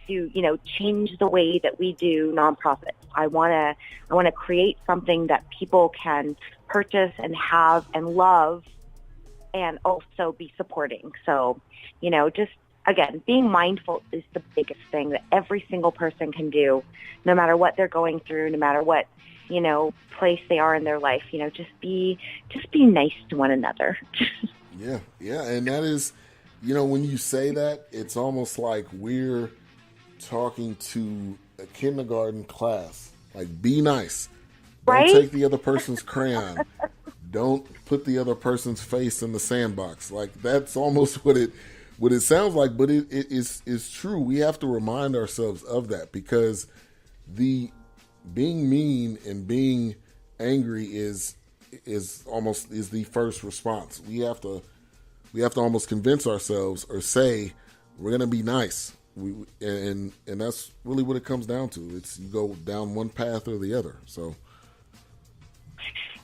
to, change the way that we do nonprofits. I want to create something that people can purchase and have and love and also be supporting. So, just again, being mindful is the biggest thing that every single person can do, no matter what they're going through, no matter what, place they are in their life. Just be nice to one another. Yeah. And that is, when you say that, it's almost like we're talking to a kindergarten class. Like, be nice. Right? Don't take the other person's crayon. Don't put the other person's face in the sandbox. Like, that's almost what it sounds like, but it is true. We have to remind ourselves of that, because the being mean and being angry is the first response. We have to almost convince ourselves or say we're going to be nice. And that's really what it comes down to. It's you go down one path or the other. So.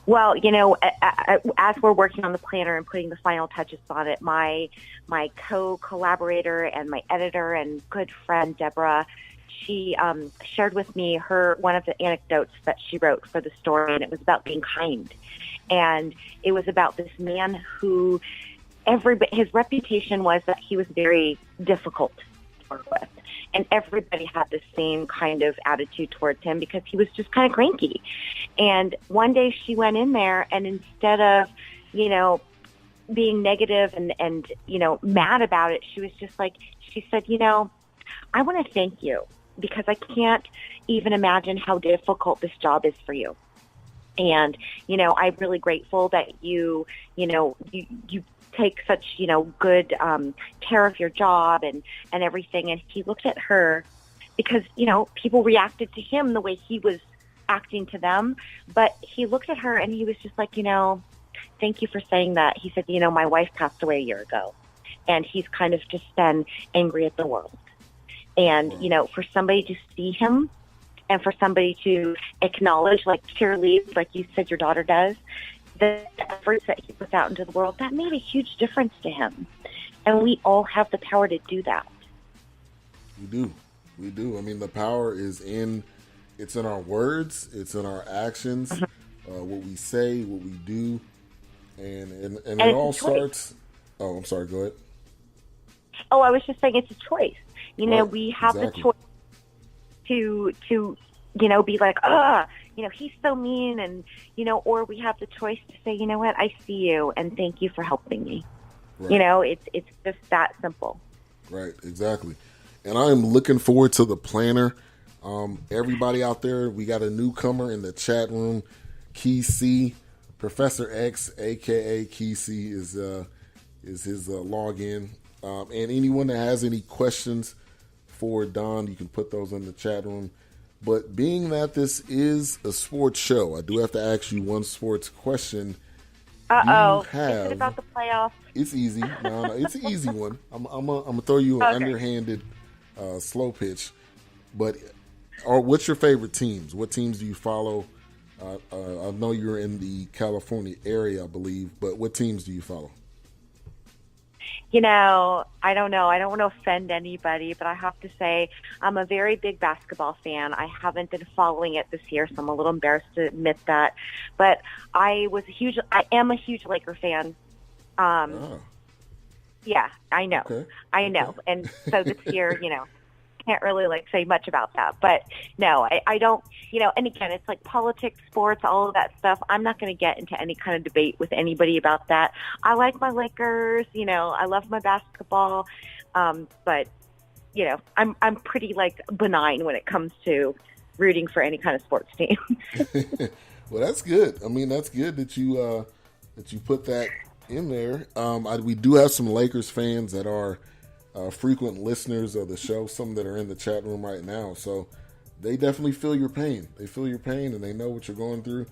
Well, as we're working on the planner and putting the final touches on it, my co-collaborator and my editor and good friend, Deborah, she shared with me one of the anecdotes that she wrote for the story, and it was about being kind. And it was about this man who his reputation was that he was very difficult to work with. And everybody had the same kind of attitude towards him because he was just kind of cranky. And one day she went in there, and instead of, being negative and mad about it, she was just like, she said, I want to thank you because I can't even imagine how difficult this job is for you. And, I'm really grateful that you take such, good care of your job and everything. And he looked at her because, people reacted to him the way he was acting to them. But he looked at her and he was just like, thank you for saying that. He said, my wife passed away a year ago. And he's kind of just been angry at the world. And, for somebody to see him and for somebody to acknowledge, like cheerlead, like you said your daughter does, the efforts that he puts out into the world, that made a huge difference to him. And we all have the power to do that. We do. I mean, the power is it's in our words, it's in our actions, what we say, what we do. And it all starts. Oh, I'm sorry. Go ahead. Oh, I was just saying it's a choice. Right, we have exactly. the choice to be like, he's so mean, and, or we have the choice to say, you know what, I see you, and thank you for helping me. Right. It's just that simple. Right, exactly. And I'm looking forward to the planner. Everybody out there, we got a newcomer in the chat room, Key C. Professor X, a.k.a. Key C, is his login. And anyone that has any questions for Don, you can put those in the chat room. But being that this is a sports show, I do have to ask you one sports question. Uh-oh. Is it about the playoffs? It's easy. No, it's an easy one. I'm gonna throw you an underhanded slow pitch. But what's your favorite teams? What teams do you follow? I know you're in the California area, I believe, but what teams do you follow? I don't know. I don't want to offend anybody, but I have to say I'm a very big basketball fan. I haven't been following it this year, so I'm a little embarrassed to admit that. But I am a huge Laker fan. Yeah, I know. Okay. I know. Okay. And so this year, can't really say much about that. But no, I don't, and again, it's like politics, sports, all of that stuff. I'm not going to get into any kind of debate with anybody about that. I like my Lakers, I love my basketball. But, I'm pretty benign when it comes to rooting for any kind of sports team. Well, that's good. I mean, that's good that you put that in there. We do have some Lakers fans that are frequent listeners of the show, some that are in the chat room right now. So they definitely feel your pain. They feel your pain and they know what you're going through.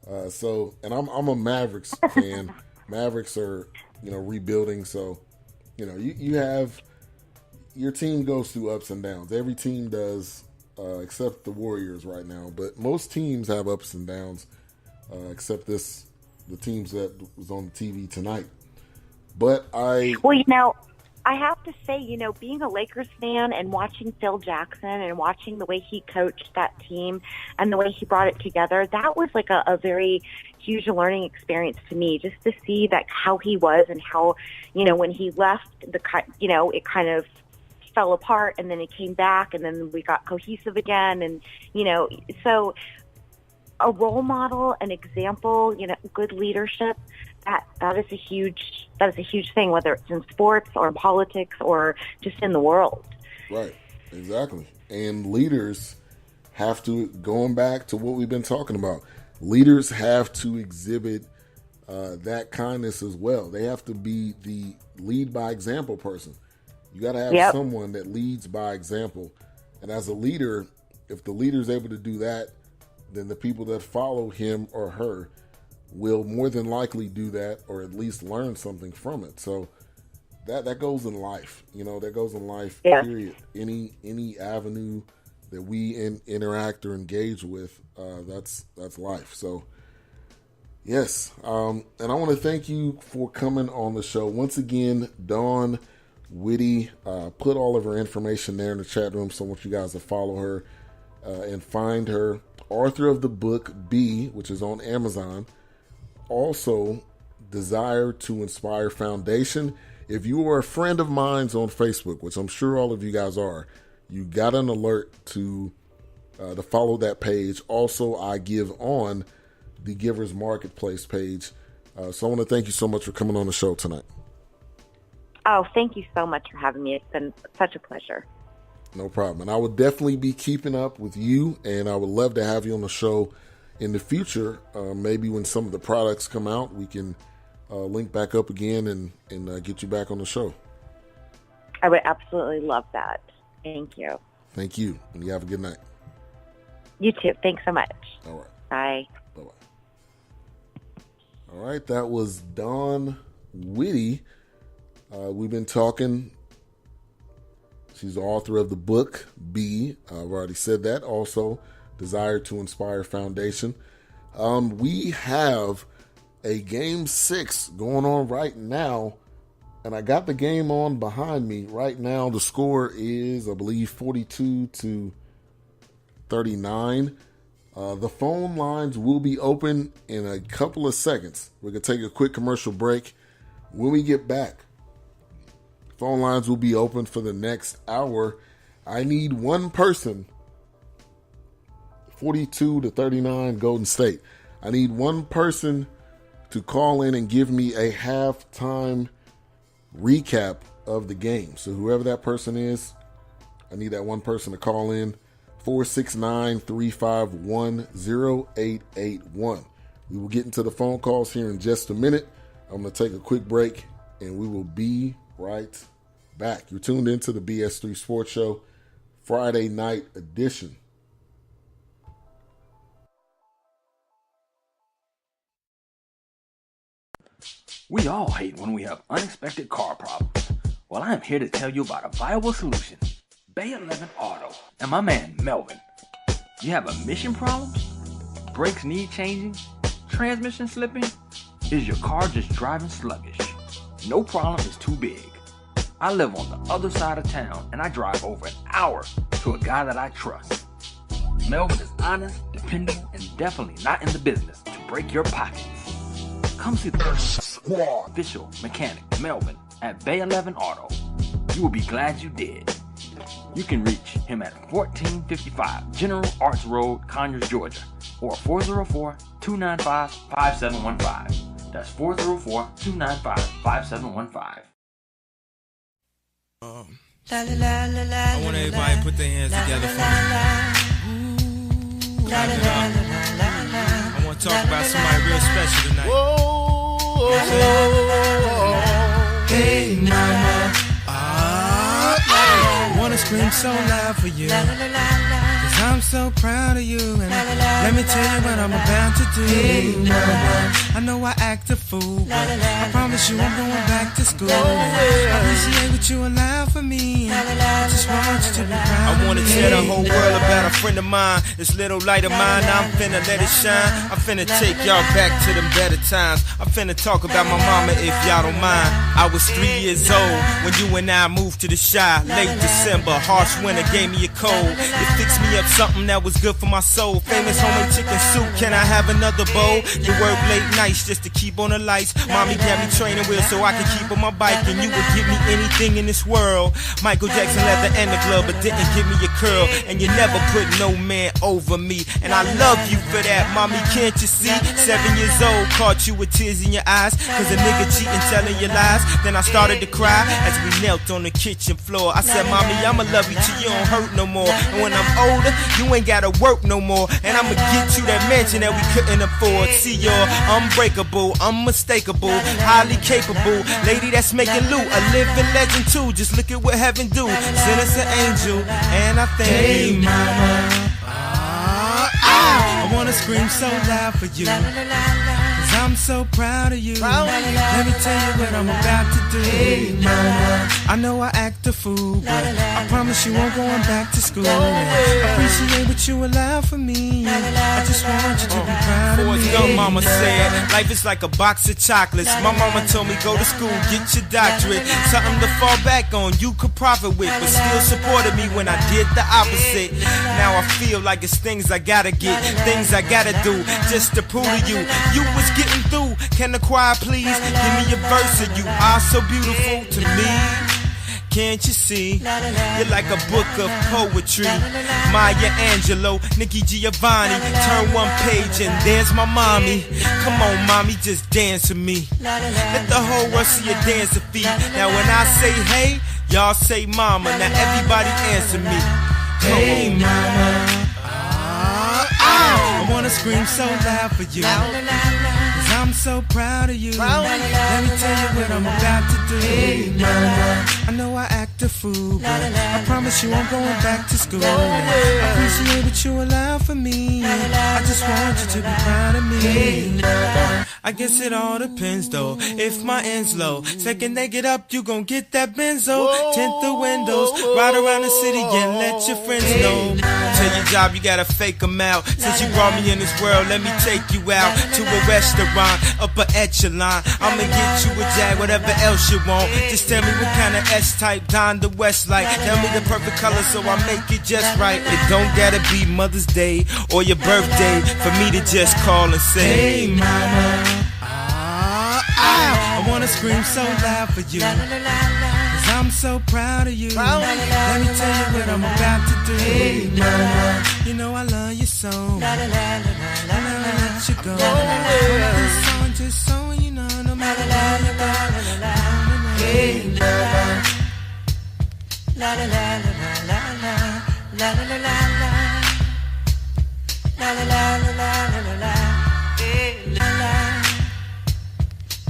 And I'm a Mavericks fan. Mavericks are, rebuilding. So, you have, your team goes through ups and downs. Every team does, except the Warriors right now. But most teams have ups and downs, except the teams that was on the TV tonight. But I have to say, being a Lakers fan and watching Phil Jackson and watching the way he coached that team and the way he brought it together, that was like a very huge learning experience to me, just to see that how he was and how, when he left, it kind of fell apart, and then it came back, and then we got cohesive again. And, so a role model, an example, good leadership, that is a huge thing, whether it's in sports or politics or just in the world. Right. Exactly. And leaders have to, going back to what we've been talking about, leaders have to exhibit that kindness as well. They have to be the lead by example person. You got to have someone that leads by example. And as a leader, if the leader is able to do that, then the people that follow him or her will more than likely do that, or at least learn something from it. So that goes in life, that goes in life, period. Any avenue that we interact or engage with, that's life. So yes. And I want to thank you for coming on the show. Once again, Dawn Witte, put all of her information there in the chat room. So I want you guys to follow her and find her. Author of the book B, which is on Amazon. Also, Desire to Inspire Foundation. If you are a friend of mine's on Facebook, which I'm sure all of you guys are, you got an alert to follow that page. Also, I give on the Givers Marketplace page. So I want to thank you so much for coming on the show tonight. Oh, thank you so much for having me. It's been such a pleasure. No problem. And I will definitely be keeping up with you, and I would love to have you on the show in the future. Maybe when some of the products come out, we can link back up again and get you back on the show. I would absolutely love that. Thank you. Thank you. And you have a good night. You too. Thanks so much. All right. Bye. Bye-bye. All right. That was Dawn Witte. We've been talking. She's the author of the book B. I've already said that. Also, Desire to Inspire Foundation. We have a game 6 going on right now, and I got the game on behind me right now. The score is, I believe, 42-39. The phone lines will be open in a couple of seconds. We're going to take a quick commercial break. When we get back, phone lines will be open for the next hour. I need one person. 42-39 Golden State. I need one person to call in and give me a halftime recap of the game. So whoever that person is, I need that one person to call in. 469-351-0881. We will get into the phone calls here in just a minute. I'm going to take a quick break, and we will be right back. You're tuned into the BS3 Sports Show, Friday night edition. We all hate when we have unexpected car problems. Well, I am here to tell you about a viable solution. Bay 11 Auto and my man Melvin. You have emission problems? Brakes need changing? Transmission slipping? Is your car just driving sluggish? No problem is too big. I live on the other side of town and I drive over an hour to a guy that I trust. Melvin is honest, dependable, and definitely not in the business to break your pockets. Come see the official mechanic Melvin at Bay 11 Auto. You will be glad you did. You can reach him at 1455 General Arts Road, Conyers, Georgia, or 404-295-5715. That's 404-295-5715. I want everybody to put their hands together for me. I want to talk about somebody real special tonight. Hey, mama. I wanna scream so loud for you. Cause I'm so proud of you. And let me tell you what I'm about to do. Hey, mama. I know I act a fool, but I promise you I'm going back to school. I appreciate what you allow for me. I just want you to be proud. I wanna tell the whole world about a friend of mine. This little light of mine, I'm finna let it shine. I'm finna take y'all back to them better times. I'm finna talk about my mama if y'all don't mind. I was 3 years old when you and I moved to the Shy. Late December, harsh winter gave me a cold. You fixed me up something that was good for my soul. Famous homemade chicken soup, can I have another bowl? You work late nights just to keep on the lights. Mommy got me training wheels so I could keep on my bike. And you would give me anything in this world. Michael Jackson leather and the glove, but didn't give me a curl. And you never put no man over me. And I love you for that, mommy, can't you see? 7 years old, caught you with tears in your eyes. Cause a nigga cheating, telling you lies. Then I started to cry as we knelt on the kitchen floor. I said, mommy, I'ma love you till you don't hurt no more. And when I'm older, you ain't gotta work no more. And I'ma get you that mansion that we couldn't afford. See, you're unbreakable, unmistakable, highly capable lady that's making loot, a living legend too. Just look at what heaven do. Send us an angel, and I thank you, mama. I wanna scream so loud for you, cause I'm so proud of you. Let me tell you what I'm about to do. Hey, mama, I know I act a fool, but I promise you I'm going back to school. Appreciate what you allow for me. I just want you to be proud of me. Young mama said, life is like a box of chocolates. My mama told me go to school, get your doctorate. Something to fall back on, you could profit with, but still supported me when I did the opposite. Now I feel like it's things I gotta get, things I gotta do, just to prove to you, you was getting through. Can the choir please give me a verse of you are so beautiful to me? Can't you see? You're like a book of poetry. Maya Angelou, Nikki Giovanni. Turn one page and there's my mommy. Come on, mommy, just dance with me. Let the whole world see your dancing feet. Now when I say hey, y'all say mama. Now everybody answer me. Hey, mama. I wanna scream so loud for you, cause I'm so proud of you. Let me tell you what I'm about to do. Hey, mama, I know I act a fool, but I promise you I'm going back to school. I appreciate what you allow for me. I just want you to be proud of me. I guess it all depends though. If my end's low, second they get up, you gon' get that benzo. Tint the windows, ride around the city and let your friends know. Tell your job you gotta fake them out. Since you brought me in this world, let me take you out to a restaurant, upper echelon. I'ma get you a Jag, whatever else you want. Just tell me what kind of S-type Don the West like. Tell me the perfect color so I make it just right. It don't gotta be Mother's Day or your birthday for me to just call and say, hey, mama. I wanna scream so loud for you, cause I'm so proud of you. Let me tell you what I'm about to do. Hey, mama, you know I love you so. I'll never let you go. This song just so you know, no matter where you go. Hey, mama. La la la la la la la la la la la la la la la la la. Hey, la la.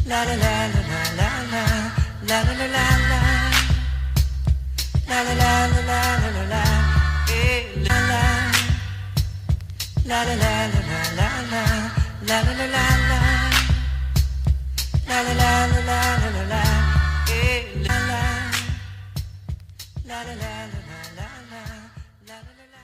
La la la la la la la la la la la la la la la la la la. Hey, la la la la la la la la la la la la la la la la la la. Hey, la la la la la la la la la.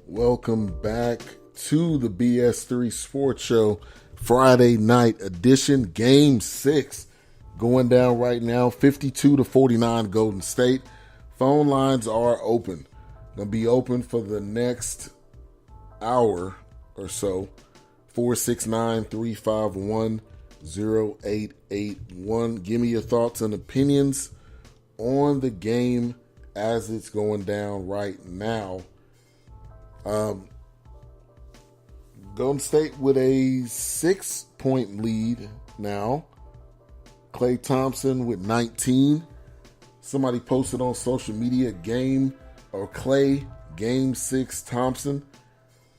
Welcome back to the BS3 Sports Show, Friday night edition, Game 6. Going down right now, 52-49 Golden State. Phone lines are open. Going to be open for the next hour or so. 469-351-0881. Give me your thoughts and opinions on the game as it's going down right now. Golden State with a 6-point lead now. Klay Thompson with 19. Somebody posted on social media Klay Game 6 Thompson.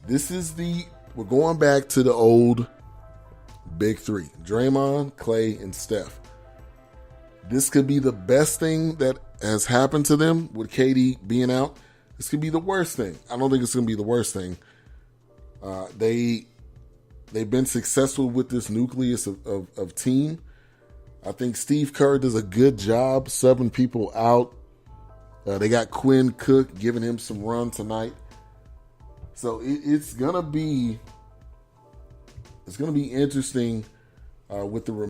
We're going back to the old big three. Draymond, Klay, and Steph. This could be the best thing that has happened to them with KD being out. This could be the worst thing. I don't think it's going to be the worst thing. They've been successful with this nucleus of team. I think Steve Kerr does a good job subbing people out. They got Quinn Cook giving him some run tonight. So it's gonna be interesting with the